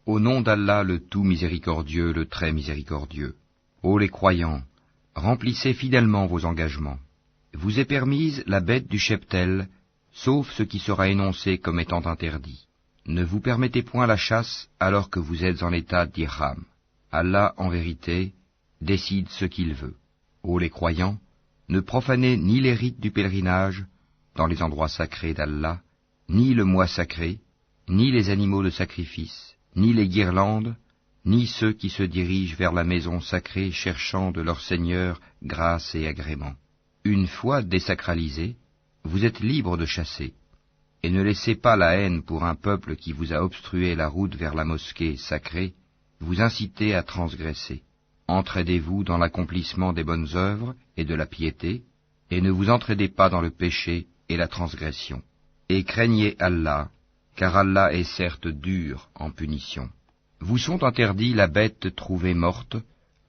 Au nom d'Allah le tout miséricordieux, le très miséricordieux. Ô les croyants, remplissez fidèlement vos engagements. Vous est permise la bête du cheptel, sauf ce qui sera énoncé comme étant interdit. Ne vous permettez point la chasse alors que vous êtes en état d'ihram. Allah, en vérité, décide ce qu'il veut. Ô les croyants, ne profanez ni les rites du pèlerinage dans les endroits sacrés d'Allah, ni le mois sacré, ni les animaux de sacrifice, ni les guirlandes, ni ceux qui se dirigent vers la maison sacrée cherchant de leur Seigneur grâce et agrément. Une fois désacralisés, vous êtes libres de chasser, et ne laissez pas la haine pour un peuple qui vous a obstrué la route vers la mosquée sacrée, vous inciter à transgresser. Entraidez-vous dans l'accomplissement des bonnes œuvres et de la piété, et ne vous entraidez pas dans le péché et la transgression. Et craignez Allah, car Allah est certes dur en punition. Vous sont interdits la bête trouvée morte,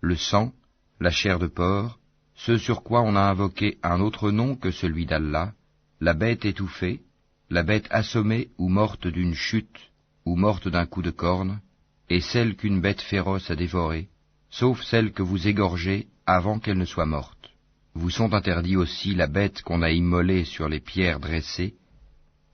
le sang, la chair de porc, ce sur quoi on a invoqué un autre nom que celui d'Allah, la bête étouffée, la bête assommée ou morte d'une chute, ou morte d'un coup de corne, et celle qu'une bête féroce a dévorée, sauf celle que vous égorgez avant qu'elle ne soit morte. Vous sont interdits aussi la bête qu'on a immolée sur les pierres dressées,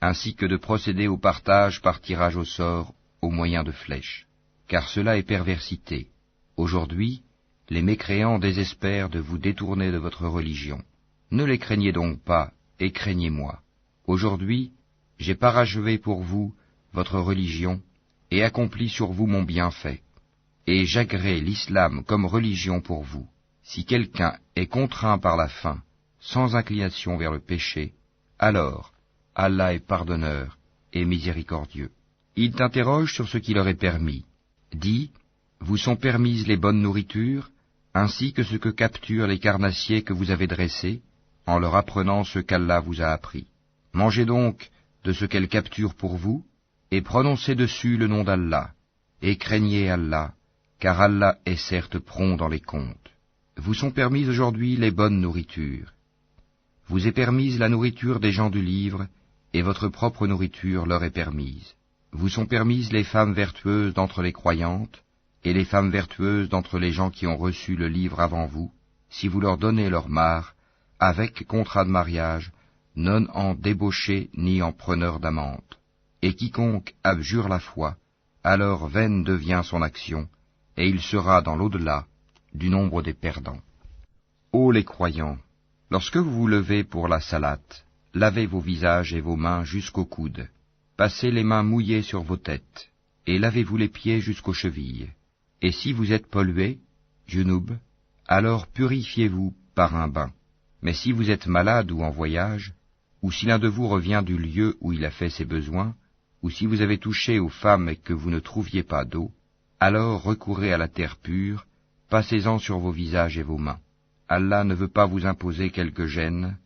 ainsi que de procéder au partage par tirage au sort au moyen de flèches, car cela est perversité. Aujourd'hui, les mécréants désespèrent de vous détourner de votre religion. Ne les craignez donc pas, et craignez-moi. Aujourd'hui, j'ai parachevé pour vous votre religion, et accompli sur vous mon bienfait. Et j'agrée l'islam comme religion pour vous. Si quelqu'un est contraint par la faim, sans inclination vers le péché, alors Allah est pardonneur et miséricordieux. Il t'interroge sur ce qui leur est permis. Dis, vous sont permises les bonnes nourritures, ainsi que ce que capturent les carnassiers que vous avez dressés, en leur apprenant ce qu'Allah vous a appris. Mangez donc de ce qu'elles capturent pour vous, et prononcez dessus le nom d'Allah, et craignez Allah, car Allah est certes prompt dans les comptes. Vous sont permises aujourd'hui les bonnes nourritures. Vous est permise la nourriture des gens du livre, et votre propre nourriture leur est permise. Vous sont permises les femmes vertueuses d'entre les croyantes, et les femmes vertueuses d'entre les gens qui ont reçu le livre avant vous, si vous leur donnez leur mare, avec contrat de mariage, non en débauché ni en preneur d'amante. Et quiconque abjure la foi, alors vaine devient son action, et il sera dans l'au-delà du nombre des perdants. Ô les croyants, lorsque vous vous levez pour la salate, lavez vos visages et vos mains jusqu'aux coudes, passez les mains mouillées sur vos têtes, et lavez-vous les pieds jusqu'aux chevilles. Et si vous êtes pollué, junub, alors purifiez-vous par un bain. Mais si vous êtes malade ou en voyage, ou si l'un de vous revient du lieu où il a fait ses besoins, ou si vous avez touché aux femmes et que vous ne trouviez pas d'eau, alors recourez à la terre pure, passez-en sur vos visages et vos mains. Allah ne veut pas vous imposer quelque gêne,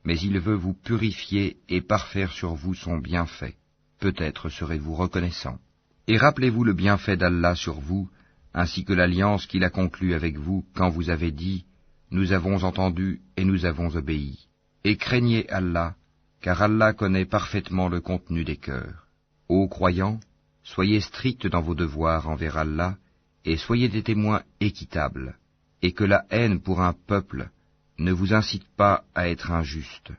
mais il veut vous purifier et parfaire sur vous son bienfait. Peut-être serez-vous reconnaissant. Et rappelez-vous le bienfait d'Allah sur vous, ainsi que l'alliance qu'il a conclue avec vous quand vous avez dit « Nous avons entendu et nous avons obéi ». Et craignez Allah, car Allah connaît parfaitement le contenu des cœurs. Ô croyants, soyez stricts dans vos devoirs envers Allah, et soyez des témoins équitables, et que la haine pour un peuple ne vous incite pas à être injuste.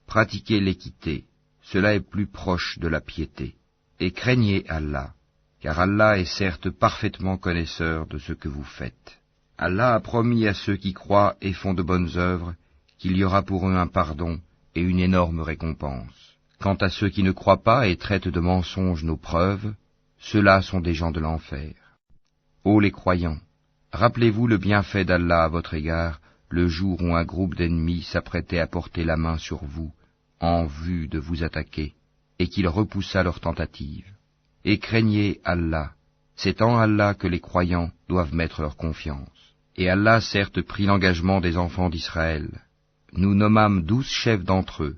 Pratiquez l'équité, cela est plus proche de la piété. Et craignez Allah, car Allah est certes parfaitement connaisseur de ce que vous faites. Allah a promis à ceux qui croient et font de bonnes œuvres qu'il y aura pour eux un pardon et une énorme récompense. Quant à ceux qui ne croient pas et traitent de mensonges nos preuves, ceux-là sont des gens de l'enfer. Ô les croyants, rappelez-vous le bienfait d'Allah à votre égard le jour où un groupe d'ennemis s'apprêtait à porter la main sur vous en vue de vous attaquer, et qu'il repoussa leur tentative. Et craignez Allah, c'est en Allah que les croyants doivent mettre leur confiance. Et Allah certes prit l'engagement des enfants d'Israël. Nous nommâmes 12 chefs d'entre eux,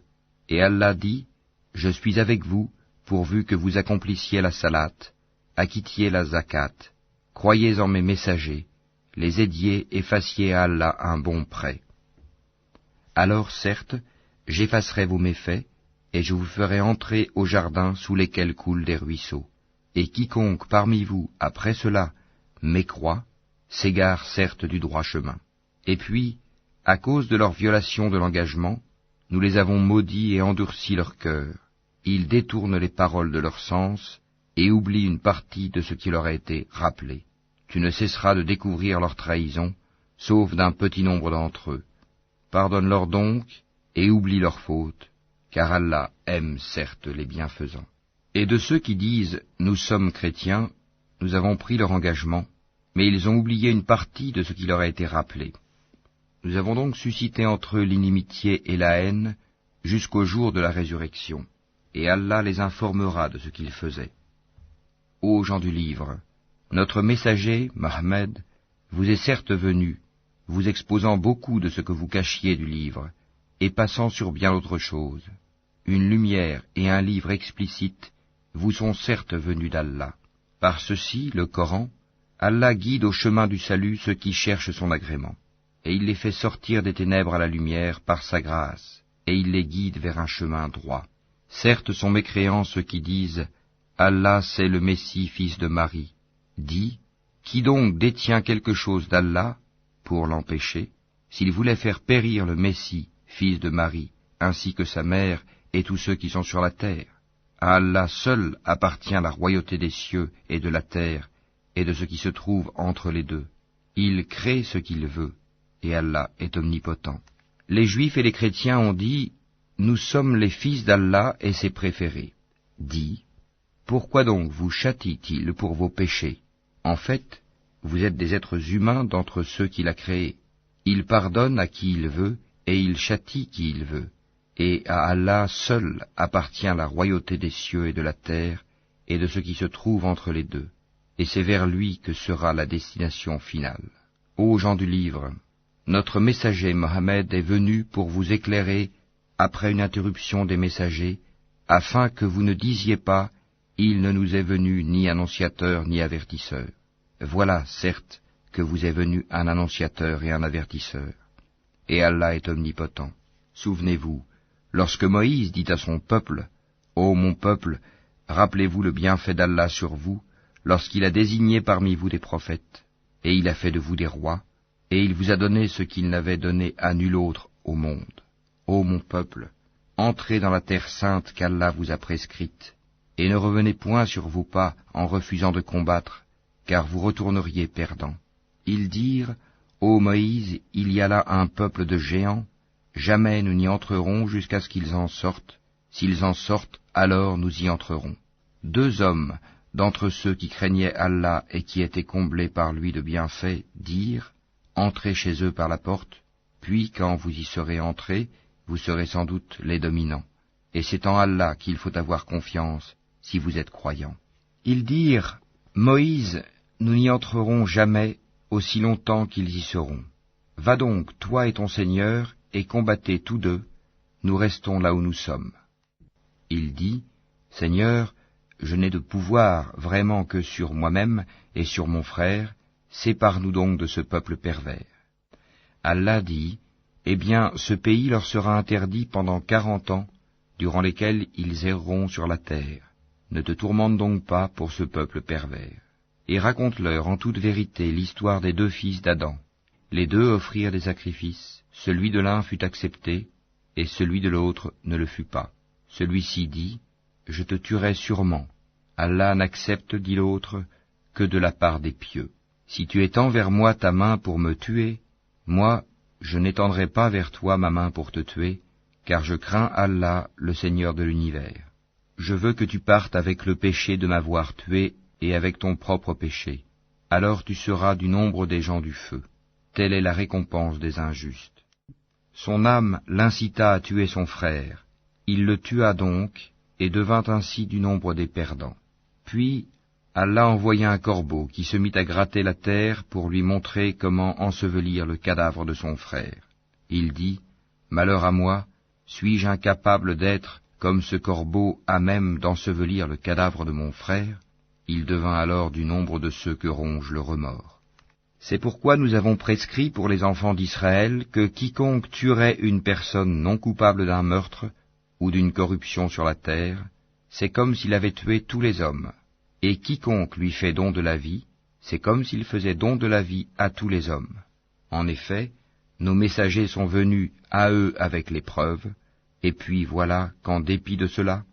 et Allah dit, « Je suis avec vous, pourvu que vous accomplissiez la salate, acquittiez la zakat, croyez en mes messagers, les aidiez et fassiez à Allah un bon prêt. Alors certes, j'effacerai vos méfaits, et je vous ferai entrer aux jardins sous lesquels coulent des ruisseaux. et quiconque parmi vous, après cela, mécroit, s'égare certes du droit chemin. Et puis, à cause de leur violation de l'engagement, nous les avons maudits et endurci leur cœur. Ils détournent les paroles de leur sens et oublient une partie de ce qui leur a été rappelé. Tu ne cesseras de découvrir leur trahison, sauf d'un petit nombre d'entre eux. Pardonne-leur donc et oublie leurs fautes, car Allah aime certes les bienfaisants. Et de ceux qui disent « Nous sommes chrétiens », nous avons pris leur engagement, mais ils ont oublié une partie de ce qui leur a été rappelé. Nous avons donc suscité entre eux l'inimitié et la haine jusqu'au jour de la résurrection, et Allah les informera de ce qu'ils faisaient. Ô gens du livre, notre messager, Mohammed, vous est certes venu, vous exposant beaucoup de ce que vous cachiez du livre, et passant sur bien autre chose. Une lumière et un livre explicite vous sont certes venus d'Allah. Par ceci, le Coran, Allah guide au chemin du salut ceux qui cherchent son agrément, et il les fait sortir des ténèbres à la lumière par sa grâce, et il les guide vers un chemin droit. Certes sont mécréants ceux qui disent « Allah c'est le Messie, fils de Marie ». Dis, qui donc détient quelque chose d'Allah pour l'empêcher, s'il voulait faire périr le Messie, fils de Marie, ainsi que sa mère et tous ceux qui sont sur la terre? À Allah seul appartient la royauté des cieux et de la terre, et de ce qui se trouve entre les deux. Il crée ce qu'il veut, et Allah est omnipotent. Les Juifs et les chrétiens ont dit, « Nous sommes les fils d'Allah et ses préférés. » Dis, « Pourquoi donc vous châtie-t-il pour vos péchés? En fait, vous êtes des êtres humains d'entre ceux qu'il a créés. Il pardonne à qui il veut, et il châtie qui il veut. Et à Allah seul appartient la royauté des cieux et de la terre, et de ce qui se trouve entre les deux. Et c'est vers lui que sera la destination finale. Ô gens du livre, notre messager Mohammed est venu pour vous éclairer après une interruption des messagers, afin que vous ne disiez pas « Il ne nous est venu ni annonciateur ni avertisseur ». Voilà, certes, que vous est venu un annonciateur et un avertisseur. Et Allah est omnipotent. Souvenez-vous, lorsque Moïse dit à son peuple, « Ô mon peuple, rappelez-vous le bienfait d'Allah sur vous, lorsqu'il a désigné parmi vous des prophètes, et il a fait de vous des rois, et il vous a donné ce qu'il n'avait donné à nul autre au monde. Ô mon peuple, entrez dans la terre sainte qu'Allah vous a prescrite, et ne revenez point sur vos pas en refusant de combattre, car vous retourneriez perdants. » Ils dirent, « Ô Moïse, il y a là un peuple de géants, jamais nous n'y entrerons jusqu'à ce qu'ils en sortent, s'ils en sortent, alors nous y entrerons. » 2 hommes, d'entre ceux qui craignaient Allah et qui étaient comblés par lui de bienfaits, dirent, « Entrez chez eux par la porte, puis quand vous y serez entrés, vous serez sans doute les dominants. Et c'est en Allah qu'il faut avoir confiance, si vous êtes croyants. » Ils dirent, « Moïse, nous n'y entrerons jamais, aussi longtemps qu'ils y seront. Va donc, toi et ton Seigneur, et combattez tous deux, nous restons là où nous sommes. » Il dit, « Seigneur, je n'ai de pouvoir vraiment que sur moi-même et sur mon frère, sépare-nous donc de ce peuple pervers. » Allah dit, « Eh bien, ce pays leur sera interdit pendant 40 ans, durant lesquels ils erreront sur la terre. Ne te tourmente donc pas pour ce peuple pervers. Et raconte-leur en toute vérité l'histoire des 2 fils d'Adam. Les 2 offrirent des sacrifices, celui de l'un fut accepté, et celui de l'autre ne le fut pas. Celui-ci dit, « Je te tuerai sûrement. Allah n'accepte, dit l'autre, que de la part des pieux. Si tu étends vers moi ta main pour me tuer, moi, je n'étendrai pas vers toi ma main pour te tuer, car je crains Allah, le Seigneur de l'univers. Je veux que tu partes avec le péché de m'avoir tué et avec ton propre péché. Alors tu seras du nombre des gens du feu. Telle est la récompense des injustes. » Son âme l'incita à tuer son frère. Il le tua donc, et devint ainsi du nombre des perdants. Puis Allah envoya un corbeau qui se mit à gratter la terre pour lui montrer comment ensevelir le cadavre de son frère. Il dit, « Malheur à moi, suis-je incapable d'être, comme ce corbeau, à même d'ensevelir le cadavre de mon frère ?» Il devint alors du nombre de ceux que ronge le remords. C'est pourquoi nous avons prescrit pour les enfants d'Israël que quiconque tuerait une personne non coupable d'un meurtre ou d'une corruption sur la terre, c'est comme s'il avait tué tous les hommes. Et quiconque lui fait don de la vie, c'est comme s'il faisait don de la vie à tous les hommes. En effet, nos messagers sont venus à eux avec l'épreuve, et puis voilà qu'en dépit de cela,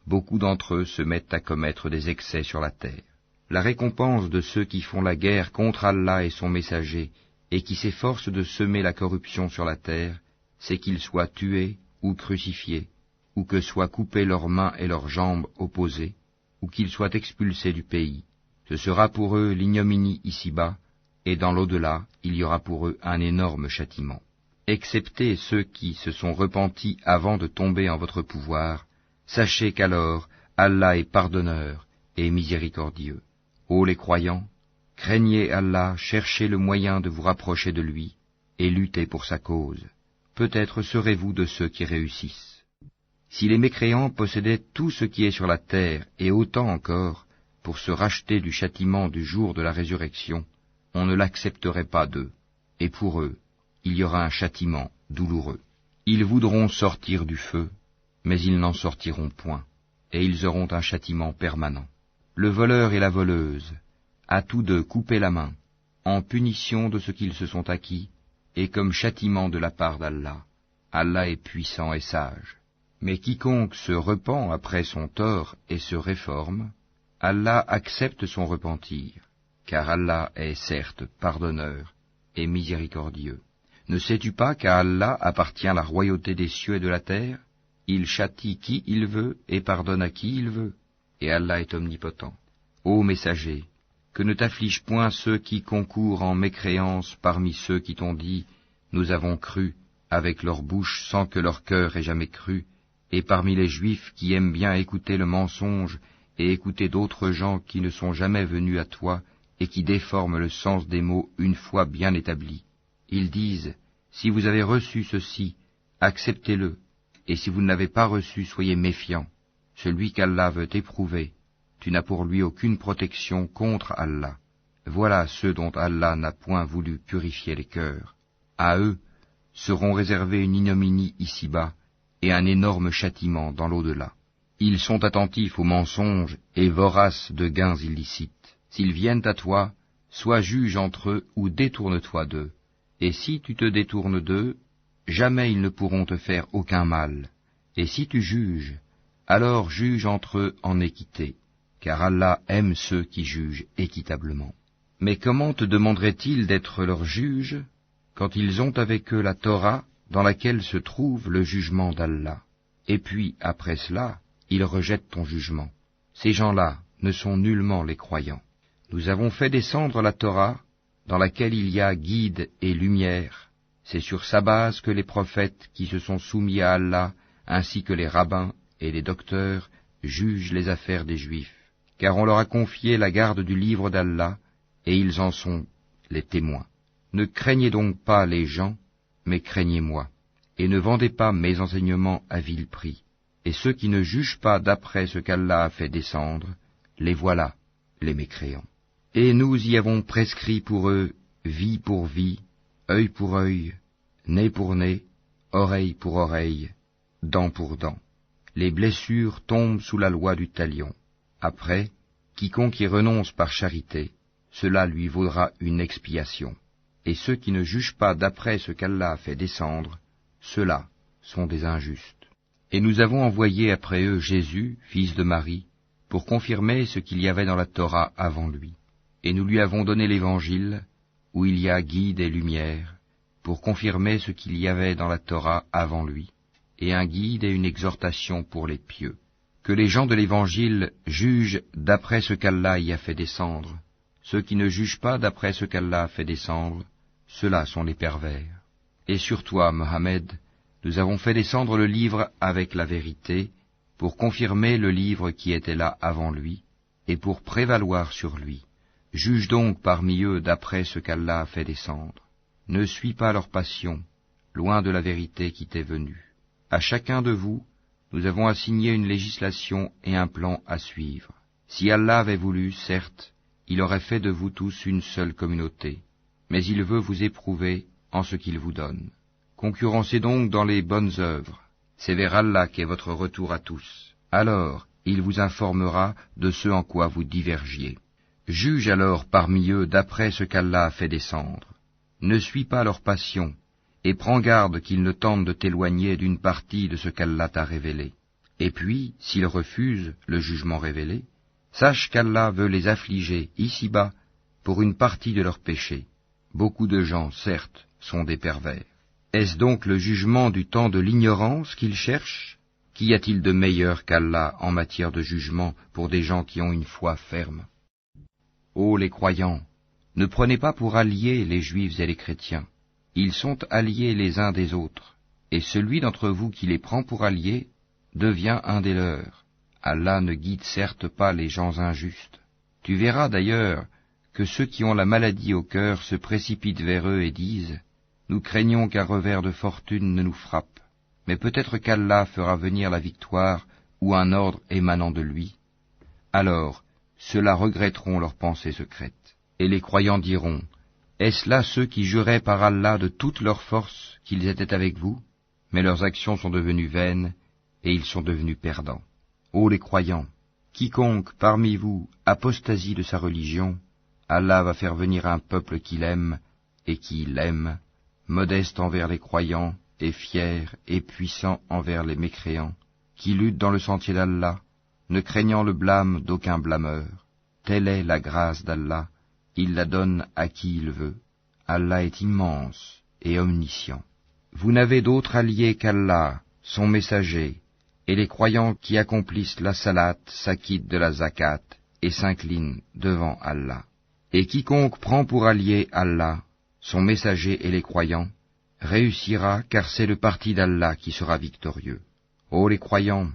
beaucoup d'entre eux se mettent à commettre des excès sur la terre. La récompense de ceux qui font la guerre contre Allah et son messager, et qui s'efforcent de semer la corruption sur la terre, c'est qu'ils soient tués ou crucifiés, ou que soient coupées leurs mains et leurs jambes opposées, ou qu'ils soient expulsés du pays. Ce sera pour eux l'ignominie ici-bas, et dans l'au-delà, il y aura pour eux un énorme châtiment. Excepté ceux qui se sont repentis avant de tomber en votre pouvoir, sachez qu'alors Allah est pardonneur et miséricordieux. Ô les croyants, craignez Allah, cherchez le moyen de vous rapprocher de lui, et luttez pour sa cause. Peut-être serez-vous de ceux qui réussissent. Si les mécréants possédaient tout ce qui est sur la terre, et autant encore, pour se racheter du châtiment du jour de la résurrection, on ne l'accepterait pas d'eux, et pour eux, il y aura un châtiment douloureux. Ils voudront sortir du feu, mais ils n'en sortiront point, et ils auront un châtiment permanent. Le voleur et la voleuse, à tous deux coupez la main, en punition de ce qu'ils se sont acquis, et comme châtiment de la part d'Allah. Allah est puissant et sage. Mais quiconque se repent après son tort et se réforme, Allah accepte son repentir, car Allah est certes pardonneur et miséricordieux. Ne sais-tu pas qu'à Allah appartient la royauté des cieux et de la terre? Il châtie qui il veut et pardonne à qui il veut, et Allah est omnipotent. Ô messager, que ne t'affligent point ceux qui concourent en mécréance parmi ceux qui t'ont dit « Nous avons cru » avec leur bouche sans que leur cœur ait jamais cru, et parmi les Juifs qui aiment bien écouter le mensonge et écouter d'autres gens qui ne sont jamais venus à toi et qui déforment le sens des mots une fois bien établis. Ils disent « Si vous avez reçu ceci, acceptez-le, et si vous ne l'avez pas reçu, soyez méfiants. Celui qu'Allah veut éprouver, tu n'as pour lui aucune protection contre Allah. Voilà ceux dont Allah n'a point voulu purifier les cœurs. À eux seront réservés une ignominie ici-bas et un énorme châtiment dans l'au-delà. Ils sont attentifs aux mensonges et voraces de gains illicites. S'ils viennent à toi, sois juge entre eux ou détourne-toi d'eux. Et si tu te détournes d'eux, jamais ils ne pourront te faire aucun mal. Et si tu juges, alors juge entre eux en équité, car Allah aime ceux qui jugent équitablement. Mais comment te demanderait-il d'être leur juge quand ils ont avec eux la Torah dans laquelle se trouve le jugement d'Allah? Et puis, après cela, ils rejettent ton jugement. Ces gens-là ne sont nullement les croyants. Nous avons fait descendre la Torah dans laquelle il y a guide et lumière. C'est sur sa base que les prophètes qui se sont soumis à Allah, ainsi que les rabbins et les docteurs, jugent les affaires des Juifs. Car on leur a confié la garde du livre d'Allah, et ils en sont les témoins. Ne craignez donc pas les gens, mais craignez-moi, et ne vendez pas mes enseignements à vil prix. Et ceux qui ne jugent pas d'après ce qu'Allah a fait descendre, les voilà, les mécréants. Et nous y avons prescrit pour eux vie pour vie, œil pour œil, nez pour nez, oreille pour oreille, dent pour dent. Les blessures tombent sous la loi du talion. Après, quiconque y renonce par charité, cela lui vaudra une expiation. Et ceux qui ne jugent pas d'après ce qu'Allah a fait descendre, ceux-là sont des injustes. Et nous avons envoyé après eux Jésus, fils de Marie, pour confirmer ce qu'il y avait dans la Torah avant lui. Et nous lui avons donné l'Évangile, où il y a guide et lumière, pour confirmer ce qu'il y avait dans la Torah avant lui, et un guide et une exhortation pour les pieux. Que les gens de l'Évangile jugent d'après ce qu'Allah y a fait descendre. Ceux qui ne jugent pas d'après ce qu'Allah a fait descendre, ceux-là sont les pervers. Et sur toi, Mohammed, nous avons fait descendre le livre avec la vérité, pour confirmer le livre qui était là avant lui, et pour prévaloir sur lui. Juge donc parmi eux d'après ce qu'Allah a fait descendre. Ne suis pas leur passion, loin de la vérité qui t'est venue. À chacun de vous, nous avons assigné une législation et un plan à suivre. Si Allah avait voulu, certes, il aurait fait de vous tous une seule communauté, mais il veut vous éprouver en ce qu'il vous donne. Concurrencez donc dans les bonnes œuvres, c'est vers Allah qu'est votre retour à tous. Alors, il vous informera de ce en quoi vous divergiez. Juge alors parmi eux d'après ce qu'Allah a fait descendre. Ne suis pas leur passion, et prends garde qu'ils ne tentent de t'éloigner d'une partie de ce qu'Allah t'a révélé. Et puis, s'ils refusent le jugement révélé, sache qu'Allah veut les affliger ici-bas pour une partie de leurs péchés. Beaucoup de gens, certes, sont des pervers. Est-ce donc le jugement du temps de l'ignorance qu'ils cherchent? Qu'y a-t-il de meilleur qu'Allah en matière de jugement pour des gens qui ont une foi ferme? Ô les croyants, ne prenez pas pour alliés les juifs et les chrétiens. Ils sont alliés les uns des autres, et celui d'entre vous qui les prend pour alliés devient un des leurs. Allah ne guide certes pas les gens injustes. Tu verras d'ailleurs que ceux qui ont la maladie au cœur se précipitent vers eux et disent « Nous craignons qu'un revers de fortune ne nous frappe, mais peut-être qu'Allah fera venir la victoire ou un ordre émanant de lui. » Alors, ceux-là regretteront leurs pensées secrètes. Et les croyants diront « Est-ce là ceux qui juraient par Allah de toute leur force qu'ils étaient avec vous? Mais leurs actions sont devenues vaines, et ils sont devenus perdants. Ô les croyants, quiconque parmi vous apostasie de sa religion, Allah va faire venir un peuple qu'il aime et qui l'aime, modeste envers les croyants et fier et puissant envers les mécréants, qui lutte dans le sentier d'Allah, ne craignant le blâme d'aucun blâmeur. Telle est la grâce d'Allah, il la donne à qui il veut. Allah est immense et omniscient. Vous n'avez d'autre allié qu'Allah, son messager, et les croyants qui accomplissent la salat s'acquittent de la zakat et s'inclinent devant Allah. Et quiconque prend pour allié Allah, son messager et les croyants, réussira car c'est le parti d'Allah qui sera victorieux. Ô les croyants,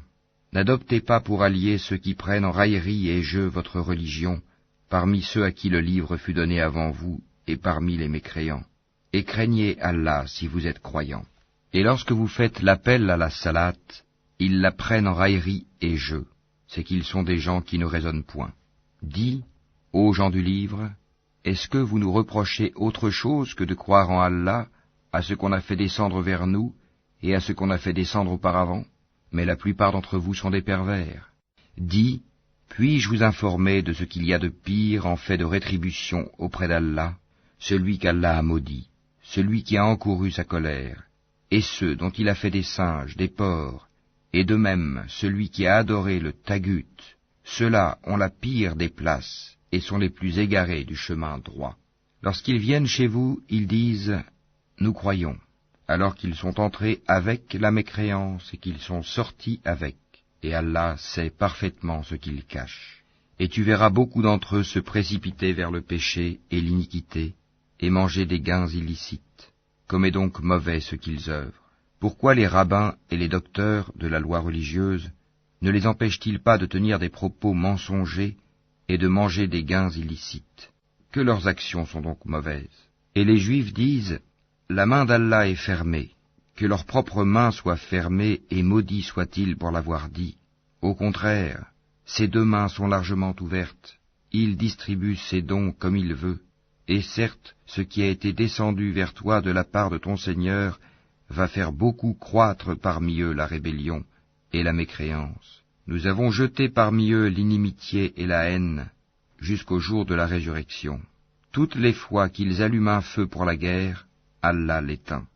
n'adoptez pas pour alliés ceux qui prennent en raillerie et jeu votre religion, parmi ceux à qui le livre fut donné avant vous et parmi les mécréants. Et craignez Allah si vous êtes croyants. Et lorsque vous faites l'appel à la salat, ils la prennent en raillerie et jeu, c'est qu'ils sont des gens qui ne raisonnent point. Dis, ô gens du livre, est-ce que vous nous reprochez autre chose que de croire en Allah, à ce qu'on a fait descendre vers nous, et à ce qu'on a fait descendre auparavant? Mais la plupart d'entre vous sont des pervers. Dis, puis-je vous informer de ce qu'il y a de pire en fait de rétribution auprès d'Allah, celui qu'Allah a maudit, celui qui a encouru sa colère, et ceux dont il a fait des singes, des porcs, et de même celui qui a adoré le tagut, ceux-là ont la pire des places et sont les plus égarés du chemin droit. Lorsqu'ils viennent chez vous, ils disent « Nous croyons », alors qu'ils sont entrés avec la mécréance et qu'ils sont sortis avec, et Allah sait parfaitement ce qu'ils cachent. Et tu verras beaucoup d'entre eux se précipiter vers le péché et l'iniquité, et manger des gains illicites. Comme est donc mauvais ce qu'ils œuvrent. Pourquoi les rabbins et les docteurs de la loi religieuse ne les empêchent-ils pas de tenir des propos mensongers et de manger des gains illicites? Que leurs actions sont donc mauvaises. Et les Juifs disent, la main d'Allah est fermée, que leur propre main soit fermée et maudit soit-il pour l'avoir dit. Au contraire, ses deux mains sont largement ouvertes, il distribue ses dons comme il veut, et certes, ce qui a été descendu vers toi de la part de ton Seigneur va faire beaucoup croître parmi eux la rébellion et la mécréance. Nous avons jeté parmi eux l'inimitié et la haine jusqu'au jour de la résurrection. Toutes les fois qu'ils allument un feu pour la guerre, Allah l'éteint,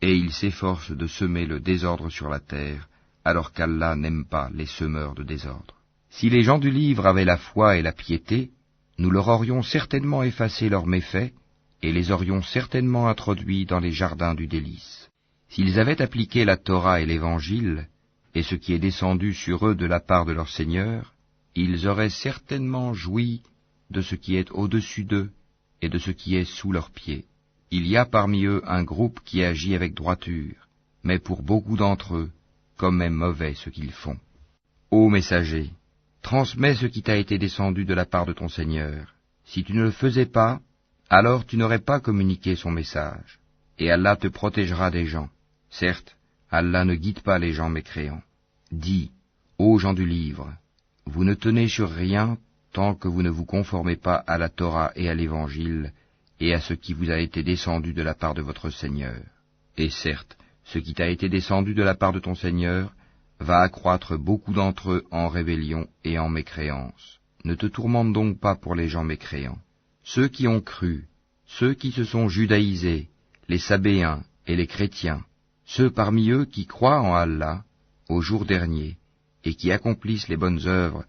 et ils s'efforcent de semer le désordre sur la terre, alors qu'Allah n'aime pas les semeurs de désordre. Si les gens du livre avaient la foi et la piété, nous leur aurions certainement effacé leurs méfaits, et les aurions certainement introduits dans les jardins du délice. S'ils avaient appliqué la Torah et l'Évangile, et ce qui est descendu sur eux de la part de leur Seigneur, ils auraient certainement joui de ce qui est au-dessus d'eux et de ce qui est sous leurs pieds. Il y a parmi eux un groupe qui agit avec droiture, mais pour beaucoup d'entre eux, comme est mauvais ce qu'ils font. Ô messager, transmets ce qui t'a été descendu de la part de ton Seigneur. Si tu ne le faisais pas, alors tu n'aurais pas communiqué son message, et Allah te protégera des gens. Certes, Allah ne guide pas les gens mécréants. Dis, ô gens du livre, vous ne tenez sur rien tant que vous ne vous conformez pas à la Torah et à l'Évangile, et à ce qui vous a été descendu de la part de votre Seigneur. Et certes, ce qui t'a été descendu de la part de ton Seigneur va accroître beaucoup d'entre eux en rébellion et en mécréance. Ne te tourmente donc pas pour les gens mécréants. Ceux qui ont cru, ceux qui se sont judaïsés, les Sabéens et les chrétiens, ceux parmi eux qui croient en Allah, au jour dernier, et qui accomplissent les bonnes œuvres,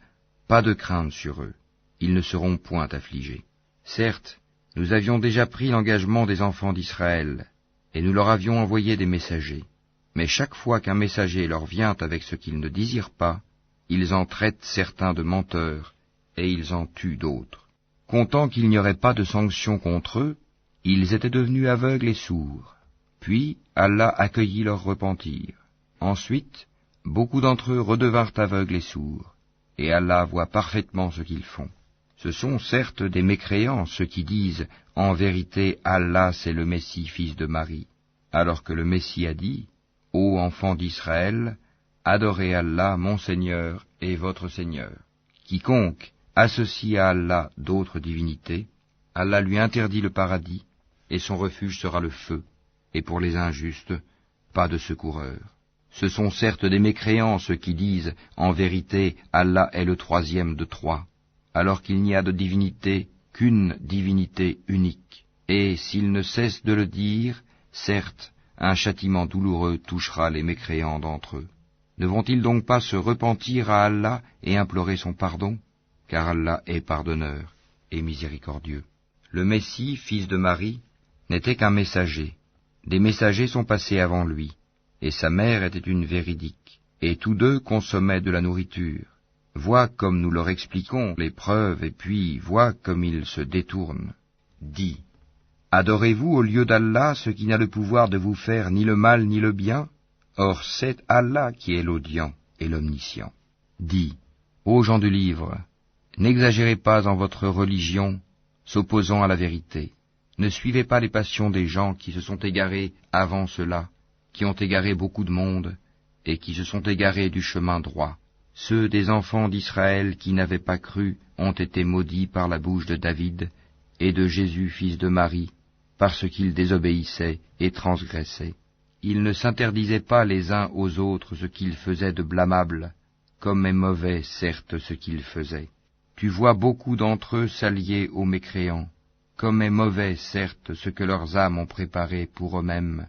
pas de crainte sur eux, ils ne seront point affligés. Certes, nous avions déjà pris l'engagement des enfants d'Israël, et nous leur avions envoyé des messagers. Mais chaque fois qu'un messager leur vient avec ce qu'ils ne désirent pas, ils en traitent certains de menteurs, et ils en tuent d'autres. Comptant qu'il n'y aurait pas de sanction contre eux, ils étaient devenus aveugles et sourds. Puis Allah accueillit leur repentir. Ensuite, beaucoup d'entre eux redevinrent aveugles et sourds, et Allah voit parfaitement ce qu'ils font. Ce sont certes des mécréants ceux qui disent « En vérité, Allah c'est le Messie, fils de Marie », alors que le Messie a dit « Ô enfants d'Israël, adorez Allah, mon Seigneur et votre Seigneur. Quiconque associe à Allah d'autres divinités, Allah lui interdit le paradis, et son refuge sera le feu, et pour les injustes, pas de secoureur. Ce sont certes des mécréants ceux qui disent « En vérité, Allah est le troisième de trois », alors qu'il n'y a de divinité qu'une divinité unique. Et s'ils ne cessent de le dire, certes, un châtiment douloureux touchera les mécréants d'entre eux. Ne vont-ils donc pas se repentir à Allah et implorer son pardon? Car Allah est pardonneur et miséricordieux. Le Messie, fils de Marie, n'était qu'un messager. Des messagers sont passés avant lui, et sa mère était une véridique, et tous deux consommaient de la nourriture. Vois comme nous leur expliquons les preuves, et puis vois comme ils se détournent. Dis, adorez-vous au lieu d'Allah ce qui n'a le pouvoir de vous faire ni le mal ni le bien? Or c'est Allah qui est l'audient et l'omniscient. Dis, ô gens du livre, n'exagérez pas en votre religion, s'opposant à la vérité. Ne suivez pas les passions des gens qui se sont égarés avant cela, qui ont égaré beaucoup de monde, et qui se sont égarés du chemin droit. Ceux des enfants d'Israël qui n'avaient pas cru ont été maudits par la bouche de David et de Jésus fils de Marie, parce qu'ils désobéissaient et transgressaient. Ils ne s'interdisaient pas les uns aux autres ce qu'ils faisaient de blâmable, comme est mauvais certes ce qu'ils faisaient. Tu vois beaucoup d'entre eux s'allier aux mécréants, comme est mauvais certes ce que leurs âmes ont préparé pour eux-mêmes,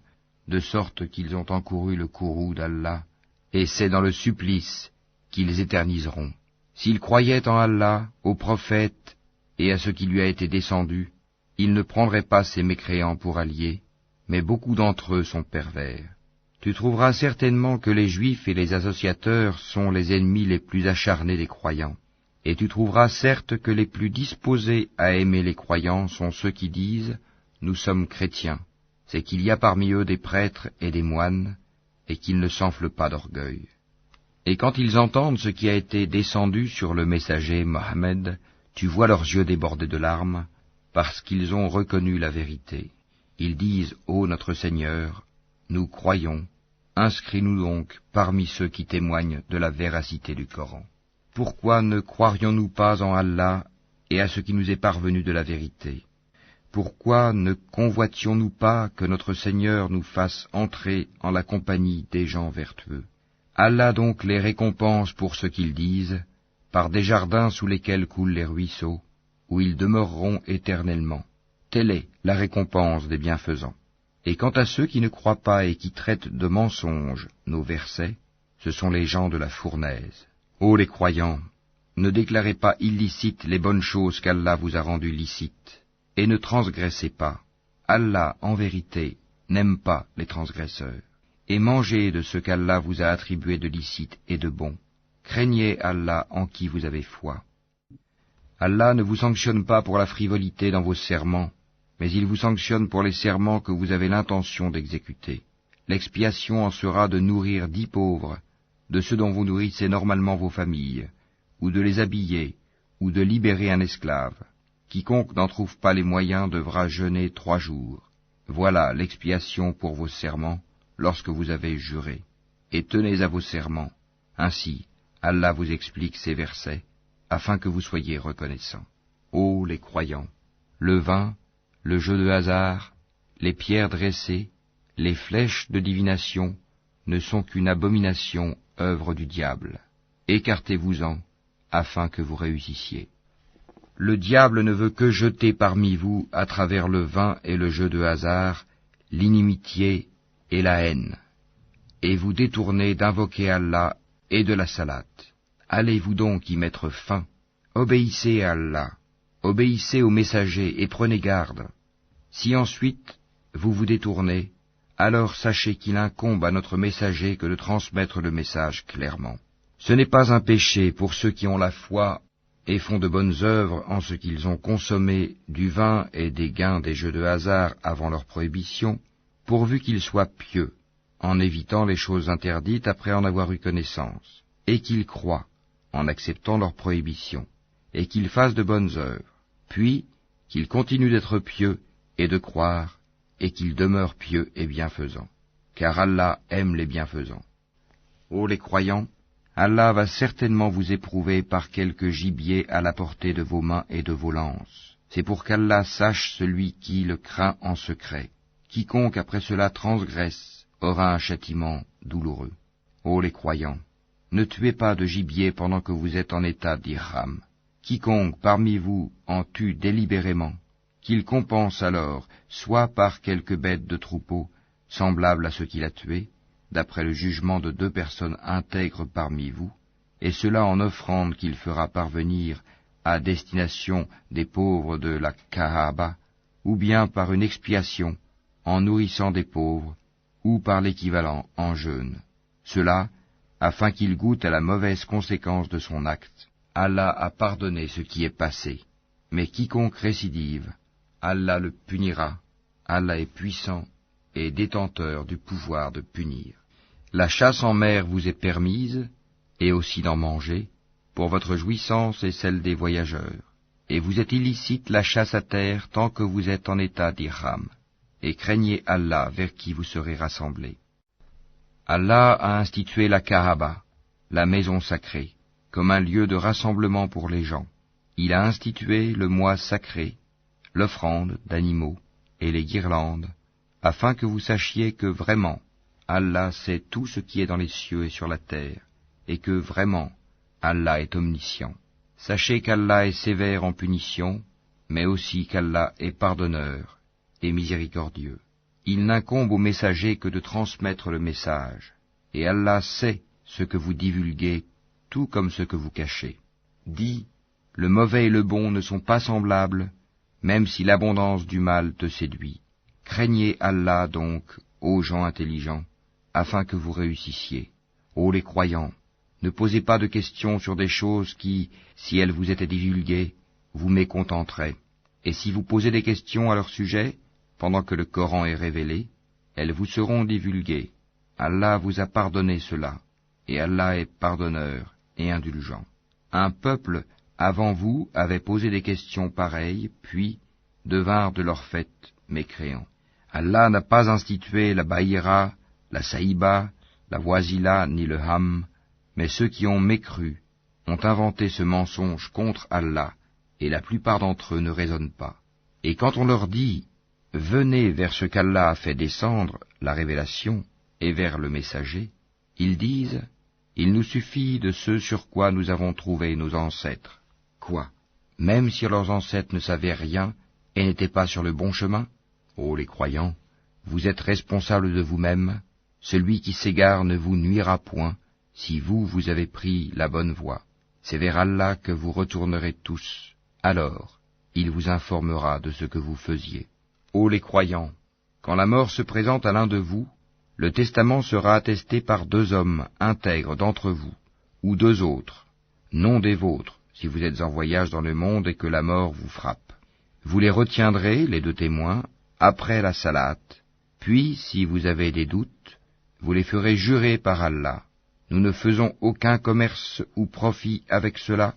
de sorte qu'ils ont encouru le courroux d'Allah, et c'est dans le supplice qu'ils éterniseront. S'ils croyaient en Allah, au prophète et à ce qui lui a été descendu, ils ne prendraient pas ces mécréants pour alliés, mais beaucoup d'entre eux sont pervers. Tu trouveras certainement que les Juifs et les associateurs sont les ennemis les plus acharnés des croyants, et tu trouveras certes que les plus disposés à aimer les croyants sont ceux qui disent « Nous sommes chrétiens », c'est qu'il y a parmi eux des prêtres et des moines, et qu'ils ne s'enflent pas d'orgueil. Et quand ils entendent ce qui a été descendu sur le messager Mohammed, tu vois leurs yeux débordés de larmes, parce qu'ils ont reconnu la vérité. Ils disent, ô notre Seigneur, nous croyons, inscris-nous donc parmi ceux qui témoignent de la véracité du Coran. Pourquoi ne croirions-nous pas en Allah et à ce qui nous est parvenu de la vérité? Pourquoi ne convoitions-nous pas que notre Seigneur nous fasse entrer en la compagnie des gens vertueux? Allah donc les récompense pour ce qu'ils disent, par des jardins sous lesquels coulent les ruisseaux, où ils demeureront éternellement. Telle est la récompense des bienfaisants. Et quant à ceux qui ne croient pas et qui traitent de mensonges nos versets, ce sont les gens de la fournaise. Ô les croyants, ne déclarez pas illicites les bonnes choses qu'Allah vous a rendues licites, et ne transgressez pas. Allah, en vérité, n'aime pas les transgresseurs. Et mangez de ce qu'Allah vous a attribué de licite et de bon. Craignez Allah en qui vous avez foi. Allah ne vous sanctionne pas pour la frivolité dans vos serments, mais il vous sanctionne pour les serments que vous avez l'intention d'exécuter. L'expiation en sera de nourrir 10 pauvres, de ceux dont vous nourrissez normalement vos familles, ou de les habiller, ou de libérer un esclave. Quiconque n'en trouve pas les moyens devra jeûner 3 jours. Voilà l'expiation pour vos serments, lorsque vous avez juré. Et tenez à vos serments. Ainsi, Allah vous explique ces versets, afin que vous soyez reconnaissants. Ô les croyants, le vin, le jeu de hasard, les pierres dressées, les flèches de divination ne sont qu'une abomination œuvre du diable. Écartez-vous-en, afin que vous réussissiez. Le diable ne veut que jeter parmi vous, à travers le vin et le jeu de hasard, l'inimitié et la haine, et vous détourner d'invoquer Allah et de la salate. Allez-vous donc y mettre fin? Obéissez à Allah, obéissez aux messagers et prenez garde. Si ensuite vous vous détournez, alors sachez qu'il incombe à notre messager que de transmettre le message clairement. Ce n'est pas un péché pour ceux qui ont la foi et font de bonnes œuvres en ce qu'ils ont consommé du vin et des gains des jeux de hasard avant leur prohibition, pourvu qu'ils soient pieux, en évitant les choses interdites après en avoir eu connaissance, et qu'ils croient, en acceptant leur prohibition, et qu'ils fassent de bonnes œuvres, puis qu'ils continuent d'être pieux et de croire, et qu'ils demeurent pieux et bienfaisants, car Allah aime les bienfaisants. Ô les croyants, Allah va certainement vous éprouver par quelque gibier à la portée de vos mains et de vos lances. C'est pour qu'Allah sache celui qui le craint en secret. Quiconque après cela transgresse aura un châtiment douloureux. Ô les croyants, ne tuez pas de gibier pendant que vous êtes en état d'ihram. Quiconque parmi vous en tue délibérément, qu'il compense alors soit par quelque bête de troupeau, semblable à ce qu'il a tué, d'après le jugement de 2 personnes intègres parmi vous, et cela en offrande qu'il fera parvenir à destination des pauvres de la Kaaba, ou bien par une expiation, en nourrissant des pauvres, ou par l'équivalent en jeûne. Cela, afin qu'il goûte à la mauvaise conséquence de son acte. Allah a pardonné ce qui est passé, mais quiconque récidive, Allah le punira. Allah est puissant et détenteur du pouvoir de punir. La chasse en mer vous est permise, et aussi d'en manger, pour votre jouissance et celle des voyageurs. Et vous est illicite la chasse à terre tant que vous êtes en état d'ihram, et craignez Allah vers qui vous serez rassemblés. Allah a institué la Kaaba, la maison sacrée, comme un lieu de rassemblement pour les gens. Il a institué le mois sacré, l'offrande d'animaux et les guirlandes, afin que vous sachiez que vraiment, Allah sait tout ce qui est dans les cieux et sur la terre, et que vraiment, Allah est omniscient. Sachez qu'Allah est sévère en punition, mais aussi qu'Allah est pardonneur et miséricordieux. Il n'incombe au messager que de transmettre le message, et Allah sait ce que vous divulguez, tout comme ce que vous cachez. Dis, le mauvais et le bon ne sont pas semblables, même si l'abondance du mal te séduit. Craignez Allah donc, ô gens intelligents, afin que vous réussissiez. Ô les croyants, ne posez pas de questions sur des choses qui, si elles vous étaient divulguées, vous mécontenteraient. Et si vous posez des questions à leur sujet, pendant que le Coran est révélé, elles vous seront divulguées. Allah vous a pardonné cela, et Allah est pardonneur et indulgent. Un peuple avant vous avait posé des questions pareilles, puis devinrent de leur fait mécréants. Allah n'a pas institué la Baïra, la Saïba, la Voisila ni le Ham, mais ceux qui ont mécru ont inventé ce mensonge contre Allah, et la plupart d'entre eux ne raisonnent pas. Et quand on leur dit « Venez vers ce qu'Allah a fait descendre, la révélation, et vers le messager », ils disent « Il nous suffit de ce sur quoi nous avons trouvé nos ancêtres. » Quoi? Même si leurs ancêtres ne savaient rien et n'étaient pas sur le bon chemin? Ô les croyants, vous êtes responsables de vous-même. Celui qui s'égare ne vous nuira point, si vous avez pris la bonne voie. C'est vers Allah que vous retournerez tous. Alors, il vous informera de ce que vous faisiez. Ô les croyants, quand la mort se présente à l'un de vous, le testament sera attesté par 2 hommes intègres d'entre vous, ou 2 autres, non des vôtres, si vous êtes en voyage dans le monde et que la mort vous frappe. Vous les retiendrez, les 2 témoins, après la salate, puis, si vous avez des doutes, vous les ferez jurer par Allah. Nous ne faisons aucun commerce ou profit avec cela,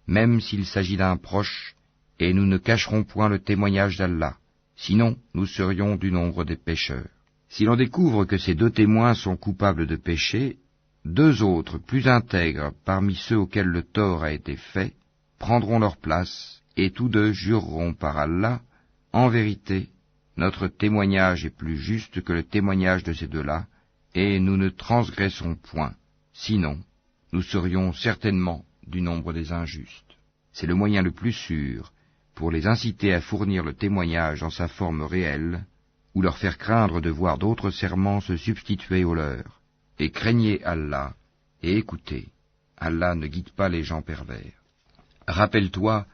même s'il s'agit d'un proche, et nous ne cacherons point le témoignage d'Allah, sinon nous serions du nombre des pécheurs. Si l'on découvre que ces 2 témoins sont coupables de péché, 2 autres, plus intègres parmi ceux auxquels le tort a été fait, prendront leur place, et tous 2 jureront par Allah, en vérité, notre témoignage est plus juste que le témoignage de ces 2-là, et nous ne transgressons point, Sinon, nous serions certainement du nombre des injustes. C'est le moyen le plus sûr pour les inciter à fournir le témoignage en sa forme réelle, ou leur faire craindre de voir d'autres serments se substituer aux leurs. Et craignez Allah, et écoutez, Allah ne guide pas les gens pervers. Rappelle-toi,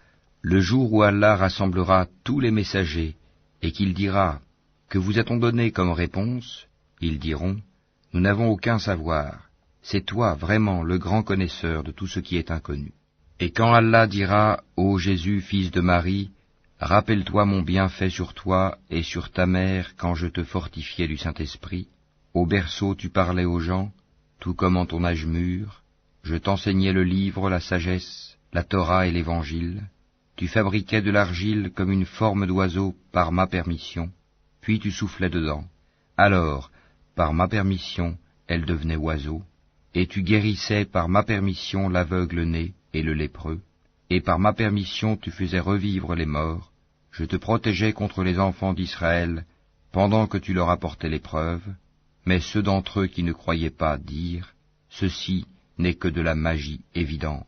le jour où Allah rassemblera tous les messagers, et qu'il dira, « Que vous a-t-on donné comme réponse ?» Ils diront, « Nous n'avons aucun savoir, c'est toi vraiment le grand connaisseur de tout ce qui est inconnu. » Et quand Allah dira, « Ô Jésus, fils de Marie, rappelle-toi mon bienfait sur toi et sur ta mère quand je te fortifiais du Saint-Esprit. Au berceau tu parlais aux gens, tout comme en ton âge mûr. Je t'enseignais le livre, la sagesse, la Torah et l'Évangile. Tu fabriquais de l'argile comme une forme d'oiseau par ma permission, puis tu soufflais dedans. Alors, par ma permission, elle devenait oiseau, et tu guérissais par ma permission l'aveugle-né et le lépreux, et par ma permission tu faisais revivre les morts. Je te protégeais contre les enfants d'Israël, pendant que tu leur apportais l'épreuve, mais ceux d'entre eux qui ne croyaient pas dirent, ceci n'est que de la magie évidente.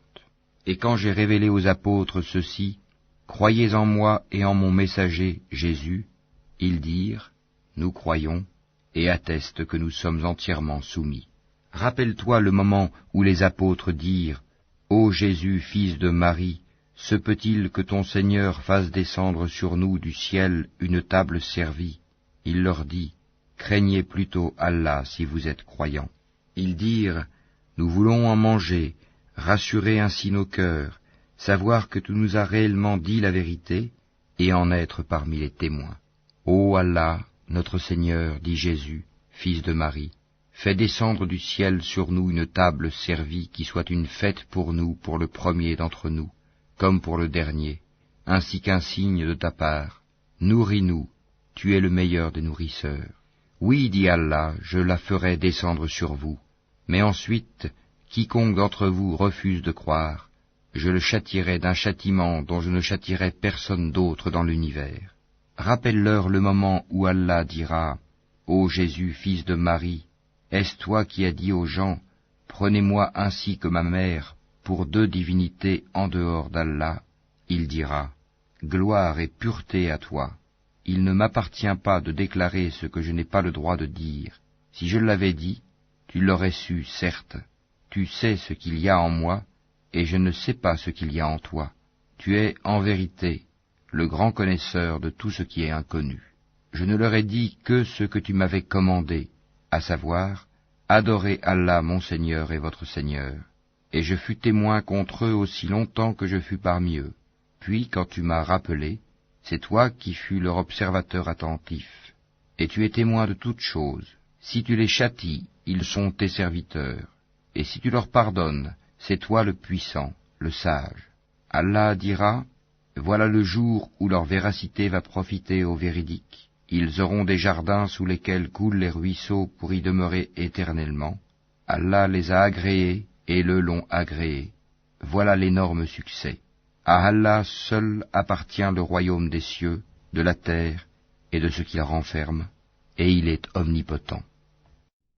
Et quand j'ai révélé aux apôtres ceci, croyez en moi et en mon messager, Jésus, ils dirent, nous croyons, et attestent que nous sommes entièrement soumis. Rappelle-toi le moment où les apôtres dirent, ô Jésus, fils de Marie, se peut-il que ton Seigneur fasse descendre sur nous du ciel une table servie? Il leur dit, craignez plutôt Allah si vous êtes croyants. Ils dirent, nous voulons en manger, rassurer ainsi nos cœurs, savoir que tu nous as réellement dit la vérité, et en être parmi les témoins. Ô Allah, notre Seigneur, dit Jésus, fils de Marie, fais descendre du ciel sur nous une table servie qui soit une fête pour nous, pour le premier d'entre nous, comme pour le dernier, ainsi qu'un signe de ta part. Nourris-nous, tu es le meilleur des nourrisseurs. Oui, dit Allah, je la ferai descendre sur vous, mais ensuite, quiconque d'entre vous refuse de croire, je le châtierai d'un châtiment dont je ne châtierai personne d'autre dans l'univers. Rappelle-leur le moment où Allah dira, ô Jésus, fils de Marie, est-ce toi qui as dit aux gens, prenez-moi ainsi que ma mère, pour deux divinités en dehors d'Allah? Il dira, gloire et pureté à toi. Il ne m'appartient pas de déclarer ce que je n'ai pas le droit de dire. Si je l'avais dit, tu l'aurais su, certes. Tu sais ce qu'il y a en moi, et je ne sais pas ce qu'il y a en toi. Tu es, en vérité, le grand connaisseur de tout ce qui est inconnu. Je ne leur ai dit que ce que tu m'avais commandé, à savoir, adorez Allah mon Seigneur et votre Seigneur. Et je fus témoin contre eux aussi longtemps que je fus parmi eux. Puis, quand tu m'as rappelé, c'est toi qui fus leur observateur attentif. Et tu es témoin de toutes choses. Si tu les châties, ils sont tes serviteurs. Et si tu leur pardonnes, c'est toi le puissant, le sage. Allah dira, voilà le jour où leur véracité va profiter aux véridiques. Ils auront des jardins sous lesquels coulent les ruisseaux pour y demeurer éternellement. Allah les a agréés et le l'ont agréé. Voilà l'énorme succès. À Allah seul appartient le royaume des cieux, de la terre et de ce qu'il renferme, et il est omnipotent.